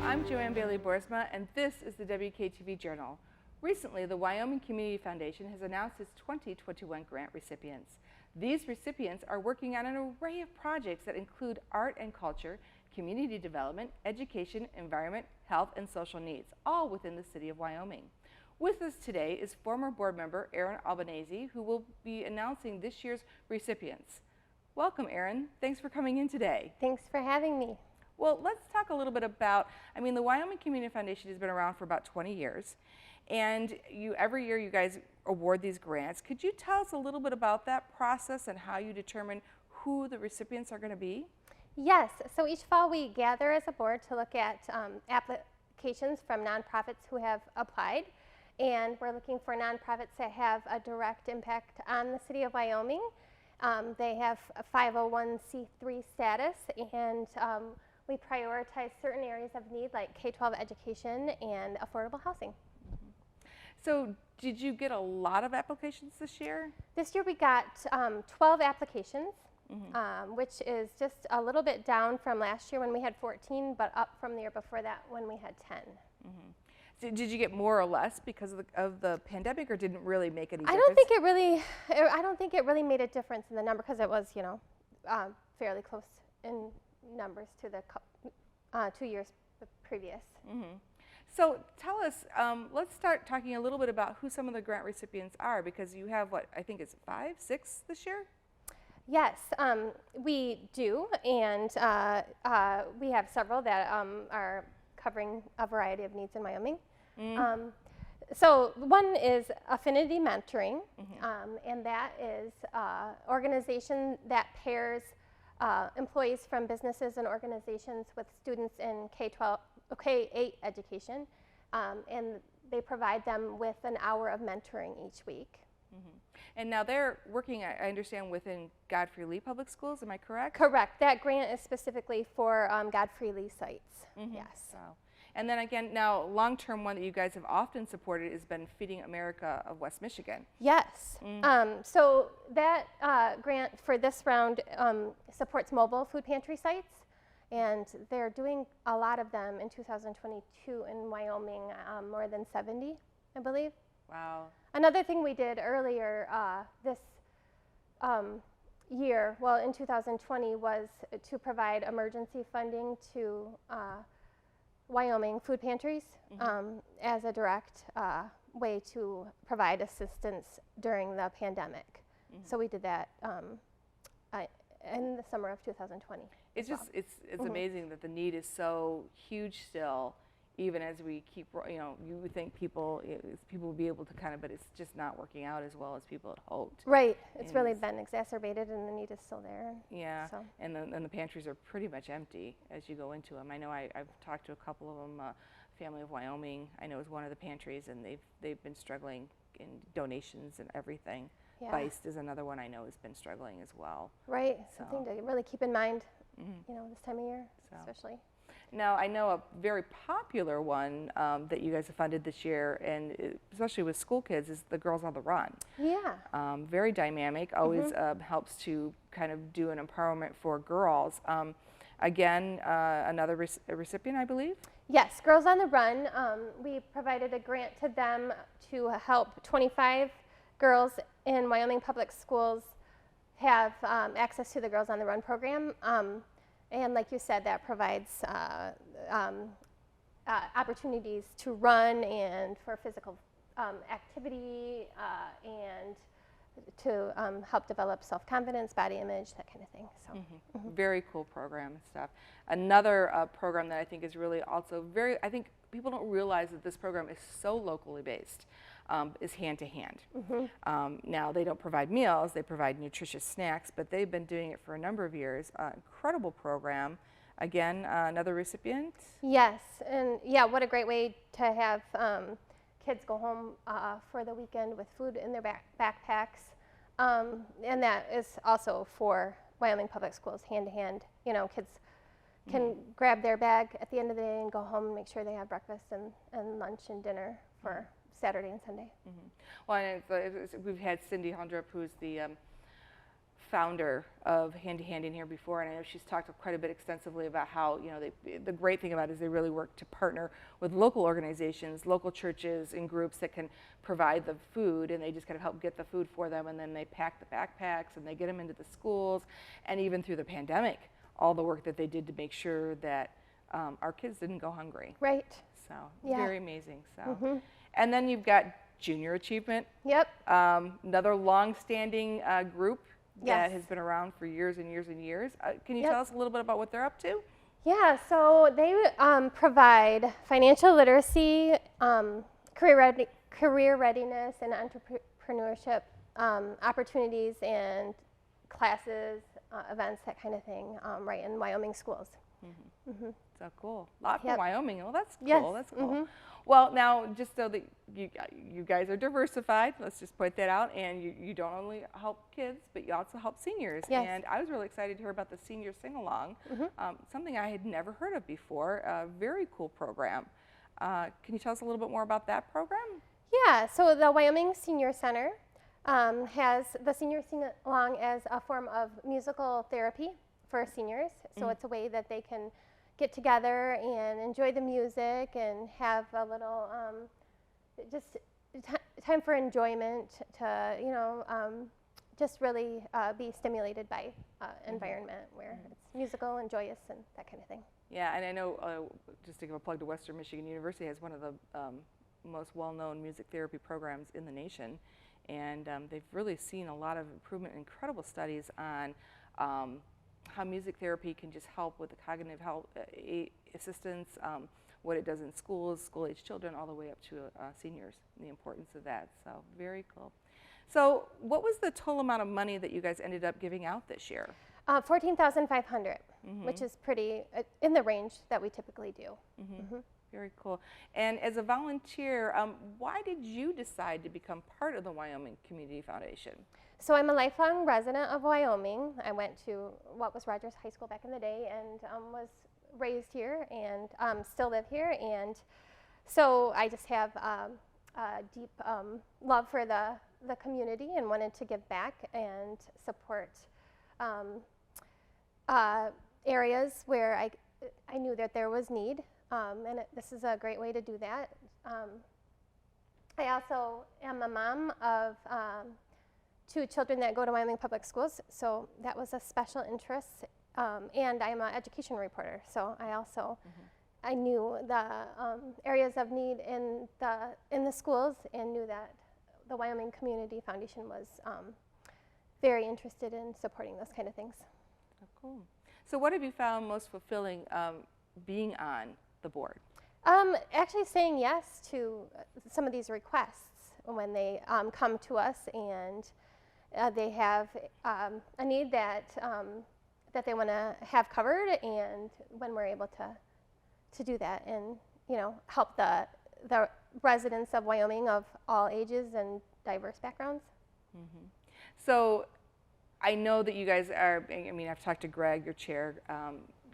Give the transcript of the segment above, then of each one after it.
I'm Bailey-Boorsma, and this is the WKTV Journal. Recently, the Wyoming Community Foundation has announced its 2021 grant recipients. These recipients are working on an array of projects that include art and culture, community development, education, environment, health, and social needs, all within the city of Wyoming. With us today is former board member Erin Albanese, who will be announcing this year's recipients. Welcome, Erin. Thanks for coming in today. Thanks for having me. Well, let's talk a little bit about, the Wyoming Community Foundation has been around for about 20 years, and every year you guys award these grants. Could you tell us a little bit about that process and how you determine who the recipients are going to be? Yes, so each fall we gather as a board to look at applications from nonprofits who have applied, and we're looking for nonprofits that have a direct impact on the city of Wyoming. They have a 501c3 status, and we prioritize certain areas of need like K-12 education and affordable housing. So did you get a lot of applications this year? This year we got 12 applications, which is just a little bit down from last year when we had 14, but up from the year before that when we had 10. So did you get more or less because of the pandemic, or didn't really make any difference? I don't think it really made a difference in the number because it was, fairly close in numbers to the 2 years previous. So tell us, let's start talking a little bit about who some of the grant recipients are, because you have what, I think it's 5, 6 this year? Yes, we do, and we have several that are covering a variety of needs in Wyoming. So one is Affinity Mentoring, and that is an organization that pairs employees from businesses and organizations with students in K-8 education, and they provide them with an hour of mentoring each week. And now they're working, I understand, within Godfrey Lee Public Schools, am I correct? Correct. That grant is specifically for Godfrey Lee sites. Yes. So, and then again, now long-term one that you guys have often supported has been Feeding America of West Michigan. Yes. So that grant for this round supports mobile food pantry sites, and they're doing a lot of them in 2022 in Wyoming, more than 70, I believe. Wow. Another thing we did earlier this year, well in 2020, was to provide emergency funding to Wyoming food pantries as a direct way to provide assistance during the pandemic. So we did that in the summer of 2020. It's just, it's amazing that the need is so huge still, even as we keep, you would think people will be able to but it's just not working out as well as people had hoped. Right, it's really been exacerbated and the need is still there. Yeah, so. and the pantries are pretty much empty as you go into them. I know I've talked to a couple of them, Family of Wyoming, I know is one of the pantries, and they've been struggling in donations and everything. Yeah. Beist is another one I know has been struggling as well. Right, so. Something to really keep in mind, this time of year, especially. Now, I know a very popular one that you guys have funded this year, and especially with school kids, is the Girls on the Run. Yeah. Very dynamic, always helps to kind of do an empowerment for girls. Again, another recipient, I believe? Yes, Girls on the Run. We provided a grant to them to help 25 girls in Wyoming public schools have access to the Girls on the Run program. And like you said, that provides opportunities to run and for physical activity and to help develop self-confidence, body image, that kind of thing. So, Very cool program and stuff. Another program that I think is really also I think people don't realize that this program is so locally based. Is Hand to Hand. Now, they don't provide meals, they provide nutritious snacks, but they've been doing it for a number of years. Incredible program. Again, another recipient? Yes, and yeah, what a great way to have kids go home for the weekend with food in their backpacks. And that is also for Wyoming Public Schools, Hand to Hand. Kids can grab their bag at the end of the day and go home and make sure they have breakfast and lunch and dinner for Saturday and Sunday. Well, and we've had Cindy Hondrup, who's the founder of Hand to Hand in here before, and I know she's talked quite a bit extensively about how, the great thing about it is they really work to partner with local organizations, local churches and groups that can provide the food, and they just kind of help get the food for them, and then they pack the backpacks and they get them into the schools. And even through the pandemic, all the work that they did to make sure that our kids didn't go hungry. Right. So Yeah. very amazing. So, and then you've got Junior Achievement. Yep. Another long-standing group that Yes. has been around for years and years and years. Can you Yep. tell us a little bit about what they're up to? Yeah, so they provide financial literacy, career readiness, and entrepreneurship opportunities and classes, events, that kind of thing, right in Wyoming schools. So cool. A lot for Yep. Wyoming. Well, that's cool. Yes. That's cool. Well, now, just so that you guys are diversified, let's just point that out, and you don't only help kids, but you also help seniors. Yes. And I was really excited to hear about the senior sing-along, something I had never heard of before. A very cool program. Can you tell us a little bit more about that program? Yeah, so the Wyoming Senior Center has the senior sing-along as a form of musical therapy for seniors. So it's a way that they can get together and enjoy the music and have a little just time for enjoyment to just really be stimulated by environment where it's musical and joyous and that kind of thing. Yeah, and I know, just to give a plug to Western Michigan University, has one of the most well-known music therapy programs in the nation, and they've really seen a lot of improvement, incredible studies on how music therapy can just help with the cognitive health assistance, what it does in schools, school-age children, all the way up to seniors, and the importance of that. So very cool. So what was the total amount of money that you guys ended up giving out this year? $14,500, which is pretty in the range that we typically do. Very cool. And as a volunteer, why did you decide to become part of the Wyoming Community Foundation? So I'm a lifelong resident of Wyoming. I went to what was Rogers High School back in the day and was raised here and still live here. And so I just have a deep love for the community and wanted to give back and support areas where I knew that there was need. And this is a great way to do that. I also am a mom of 2 children that go to Wyoming Public Schools, so that was a special interest. And I'm an education reporter, so I also I knew the areas of need in the schools and knew that the Wyoming Community Foundation was very interested in supporting those kind of things. Oh, cool. So what have you found most fulfilling being on the board? Actually saying yes to some of these requests when they come to us and they have a need that they want to have covered, and when we're able to do that and help the residents of Wyoming of all ages and diverse backgrounds. So I know that you guys are, I mean, I've talked to Greg, your chair.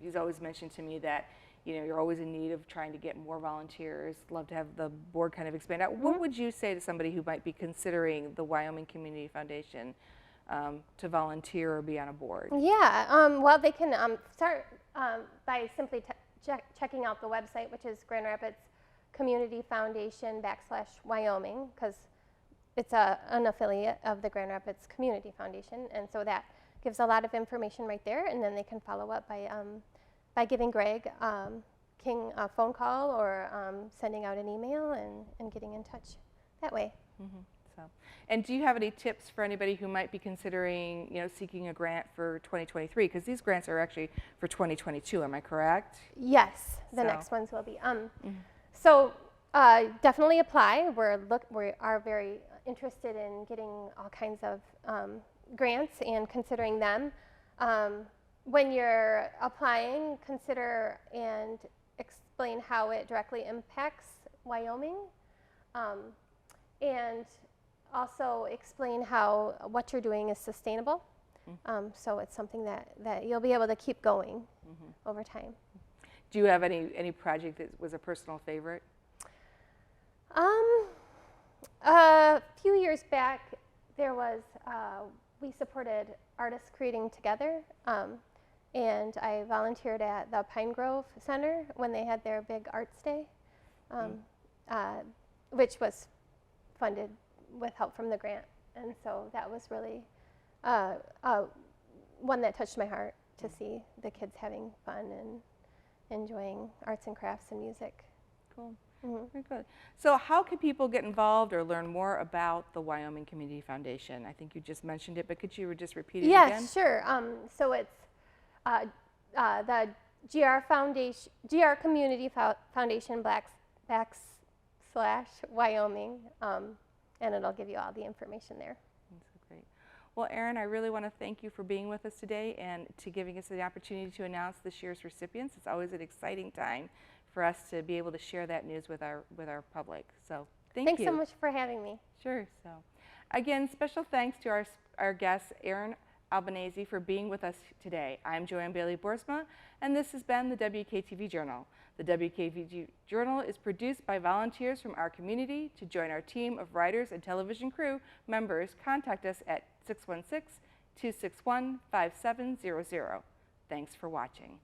He's always mentioned to me that you're always in need of trying to get more volunteers. Love to have the board kind of expand out. What would you say to somebody who might be considering the Wyoming Community Foundation to volunteer or be on a board? Yeah, well, they can start by simply checking out the website, which is Grand Rapids Community Foundation /Wyoming, because it's an affiliate of the Grand Rapids Community Foundation, and so that gives a lot of information right there, and then they can follow up by giving Greg King a phone call or sending out an email and getting in touch that way. So, and do you have any tips for anybody who might be considering, seeking a grant for 2023? Because these grants are actually for 2022. Am I correct? Yes, the next ones will be. So definitely apply. We are very interested in getting all kinds of grants and considering them. When you're applying, consider and explain how it directly impacts Wyoming, and also explain how what you're doing is sustainable. So it's something that you'll be able to keep going over time. Do you have any project that was a personal favorite? A few years back, there was we supported Artists Creating Together, and I volunteered at the Pine Grove Center when they had their big arts day, which was funded with help from the grant. And so that was really one that touched my heart to see the kids having fun and enjoying arts and crafts and music. Cool. Mm-hmm. Very good. So how can people get involved or learn more about the Wyoming Community Foundation? I think you just mentioned it, but could you just repeat it again? Yes, sure. So it's the GR Foundation, GR Community Foundation / Wyoming, and it'll give you all the information there. That's great. Well, Erin, I really want to thank you for being with us today and to giving us the opportunity to announce this year's recipients. It's always an exciting time for us to be able to share that news with our public. So thank you. Thanks so much for having me. Sure. So again, special thanks to our guest, Erin Albanese, for being with us today. I'm Joanne Bailey-Boorsma, and this has been the WKTV Journal. The WKTV Journal is produced by volunteers from our community. To join our team of writers and television crew members, contact us at 616-261-5700. Thanks for watching.